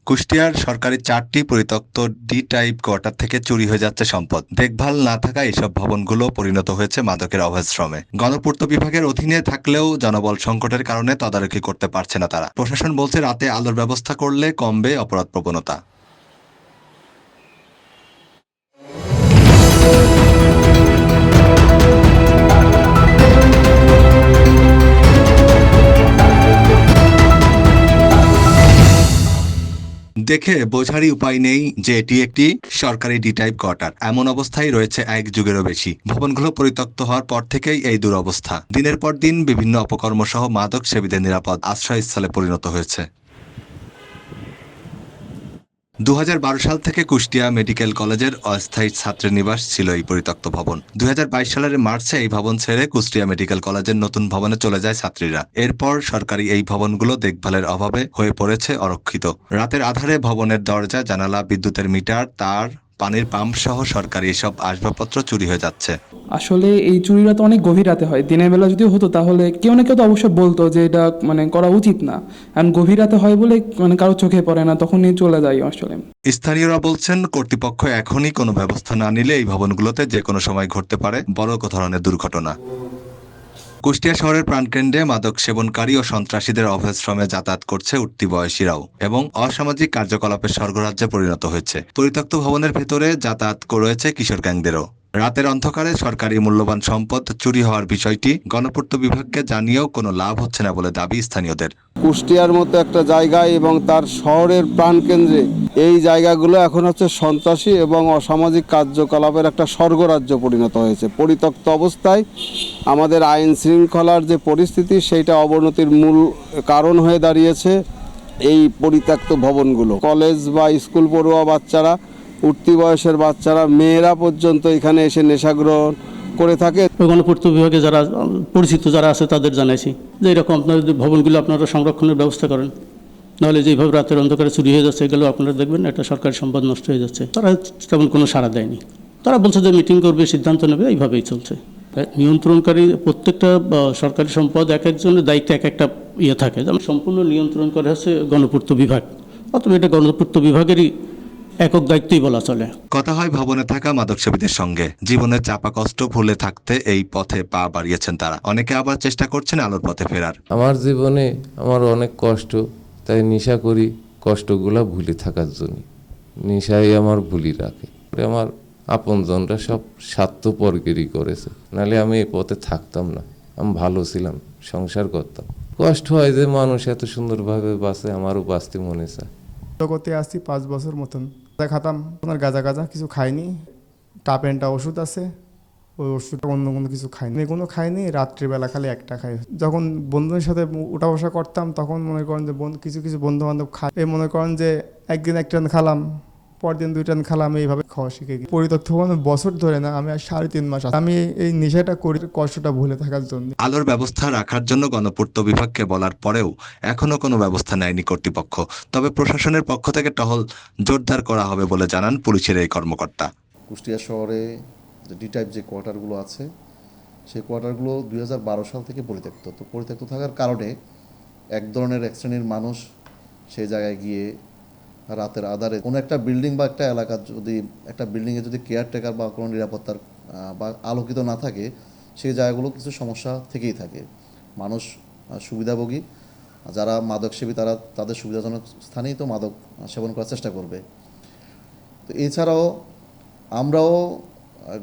কুষ্টিয়ার সরকারি 4টি পরিত্যক্ত ডি টাইপ কোয়ার্টার থেকে চুরি হয়ে যাচ্ছে সম্পদ। দেখভাল না থাকায় এসব ভবনগুলো পরিণত হয়েছে মাদকের অভয়াশ্রমে। গণপূর্ত বিভাগের অধীনে থাকলেও জনবল সংকটের কারণে তদারকি করতে পারছে না তারা। প্রশাসন বলছে রাতে আলোর ব্যবস্থা করলে কমবে অপরাধ প্রবণতা। দেখে বোঝারই উপায় নেই যে এটি একটি সরকারি ডি টাইপ কোয়ার্টার। এমন অবস্থায় রয়েছে 1 যুগেরও বেশি। ভবনগুলো পরিত্যক্ত হওয়ার পর থেকেই এই দুরবস্থা। দিনের পর দিন বিভিন্ন অপকর্ম সহ মাদক সেবীদের নিরাপদ আশ্রয়স্থলে পরিণত হয়েছে। 2012 সাল থেকে কুষ্টিয়া মেডিকেল কলেজের অস্থায়ী ছাত্রীনিবাস ছিল এই পরিত্যক্ত ভবন। 2022 সালের মার্চে এই ভবন ছেড়ে কুষ্টিয়া মেডিকেল কলেজের নতুন ভবনে চলে যায় ছাত্রীরা। এরপর সরকারি এই ভবনগুলো দেখভালের অভাবে হয়ে পড়েছে অরক্ষিত। রাতের আধারে ভবনের দরজা, জানালা, বিদ্যুতের মিটার, তার, পানির পাম্প সহ সরকারি এসব আসবাবপত্র চুরি হয়ে যাচ্ছে। আসলে এই চুরিটা তো অনেক গভীর রাতে হয়। দিনের বেলা যদি হতো তাহলে কেউ না কেউ তো অবশ্যই বলতো যে এটা করা উচিত না। কারণ গভীর রাতে হয় বলে কারো চোখে পড়ে না, তখনই চলে যায় আসলে। স্থানীয়রা বলছেন কর্তৃপক্ষ এখনই কোনো ব্যবস্থা না নিলে এই ভবনগুলোতে যে কোনো সময় ঘটতে পারে বড় ধরনের দুর্ঘটনা। কুষ্টিয়া শহরের প্রাণকেন্দ্রে মাদক সেবনকারী ও সন্ত্রাসীদের অভয়াশ্রমে যাতায়াত করছে উঠতি বয়সীরাও এবং অসামাজিক কার্যকলাপের স্বর্গরাজ্যে পরিণত হয়েছে। পরিত্যক্ত ভবনের ভেতরে যাতায়াত রয়েছে কিশোর গ্যাংদেরও। রাতের অন্ধকারে সরকারি মূল্যবান সম্পদ চুরি হওয়ার বিষয়টি গণপূর্ত বিভাগকে জানিয়েও কোনো লাভ হচ্ছে না বলে দাবি স্থানীয়দের। কুষ্টিয়ার মতো একটা জায়গায় এবং তার শহরের প্রাণকেন্দ্রে এই জায়গাগুলো এখন হচ্ছে সন্ত্রাসী এবং অসামাজিক কার্যকলাপের একটা স্বর্গরাজ্য পরিণত হয়েছে। পরিত্যক্ত অবস্থায় আমাদের আইন শৃঙ্খলার যে পরিস্থিতি সেইটা অবনতির মূল কারণ হয়ে দাঁড়িয়েছে এই পরিত্যক্ত ভবনগুলো। কলেজ বা স্কুল পড়ুয়া বাচ্চারা, উঠতি বয়সের বাচ্চারা, মেয়েরা পর্যন্ত এখানে এসে নেশাগ্রহণ করে থাকে। গণপূর্ত বিভাগে যারা পরিচিত যারা আছে তাদের জানাইছি যে এরকম আপনাদের ভবনগুলো আপনারা সংরক্ষণের ব্যবস্থা করেন, নাহলে যেভাবে রাতের অন্ধকারে চুরি হয়ে যাচ্ছে এগুলো আপনারা দেখবেন একটা সরকারি সম্পদ নষ্ট হয়ে যাচ্ছে। তারা তেমন কোনো সাড়া দেয়নি। তারা বলছে যে মিটিং করবে, সিদ্ধান্ত নেবে, এইভাবেই চলছে। নিয়ন্ত্রণকারী প্রত্যেকটা সরকারি সম্পদ এক একজনের দায়িত্বে এক একটা থাকে, যেমন সম্পূর্ণ নিয়ন্ত্রণ করে হচ্ছে গণপূর্ত বিভাগ। অথবা এটা গণপূর্ত বিভাগেরই একক দায়িত্বই বলা চলে। কথা হয় ভবনে থাকা মাদকসেবীদের সঙ্গে। জীবনের চাপা কষ্ট ভুলে থাকতে এই পথে পা বাড়িয়েছেন তারা। অনেকে আবার চেষ্টা করছেন আলোর পথে ফেরার। আমার জীবনে আমার অনেক কষ্ট, তাই নেশা করি কষ্টগুলা ভুলে থাকার জন্য। নেশাই আমার ভুলি রাখে। আমার আপনজনরা সব স্বার্থপরগিরি করেছে, নাহলে আমি এই পথে থাকতাম না। আমি ভালো ছিলাম, সংসার করতাম। কষ্ট হয় যে মানুষ এত সুন্দরভাবে বাঁচে, আমারও বাঁচতে মনে চায়। জগতে আসছি 5 বছর মতন। খাতাম আপনার গাঁজা কিছু খাইনি। টাপেনটা ওষুধ আছে, ওই ওষুধ অন্য কোনো কিছু খাইনি, কোনো খাইনি। রাত্রিবেলা খালি একটা খাই। যখন বন্ধুদের সাথে উঠা বসা করতাম তখন মনে করেন যে কিছু কিছু বন্ধু বান্ধব খায়, এই মনে করেন যে একদিন 1 টান খালাম, পরদিন 2 টান খালাম, এইভাবে খাওয়া শিখে গিয়ে পরিত্যক্ত বছর ধরে না, আমি আর 3.5 মাস আমি এই নেশাটা করি কষ্টটা ভুলে থাকার জন্য। আলোর ব্যবস্থা রাখার জন্য গণপূর্ত বিভাগকে বলার পরেও এখনো কোনো ব্যবস্থা নেয়নি কর্তৃপক্ষ। তবে প্রশাসনের পক্ষ থেকে টহল জোরদার করা হবে বলে জানান পুলিশের এই কর্মকর্তা। কুষ্টিয়া শহরে যে ডি টাইপ যে কোয়ার্টারগুলো আছে সেই কোয়ার্টারগুলো 2012 সাল থেকে পরিত্যক্ত। তো পরিত্যক্ত থাকার কারণে এক ধরনের এক শ্রেণীর মানুষ সেই জায়গায় গিয়ে রাতের আধারে কোনো একটা বিল্ডিং বা একটা এলাকা, যদি একটা বিল্ডিংয়ে যদি কেয়ারটেকার বা কোনো নিরাপত্তার বা আলোকিত না থাকে, সেই জায়গাগুলো কিছু সমস্যা থেকেই থাকে। মানুষ সুবিধাভোগী, যারা মাদক সেবী তারা তাদের সুবিধাজনক স্থানেই তো মাদক সেবন করার চেষ্টা করবে। তো এছাড়াও আমরাও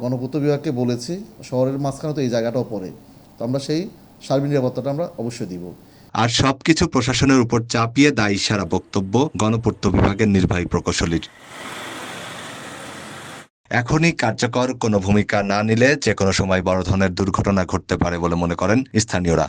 গণপূর্ত বিভাগকে বলেছি, শহরের মাঝখানে তো এই জায়গাটাও পড়ে, তো আমরা সেই সার্বিক নিরাপত্তাটা আমরা অবশ্যই দিব। আর সবকিছু প্রশাসনের উপর চাপিয়ে দায়ী সারা বক্তব্য গণপূর্ত বিভাগের নির্বাহী প্রকৌশলীর। এখনই কার্যকর কোনো ভূমিকা না নিলে যে কোনো সময় বড় ধরনের দুর্ঘটনা ঘটতে পারে বলে মনে করেন স্থানীয়রা।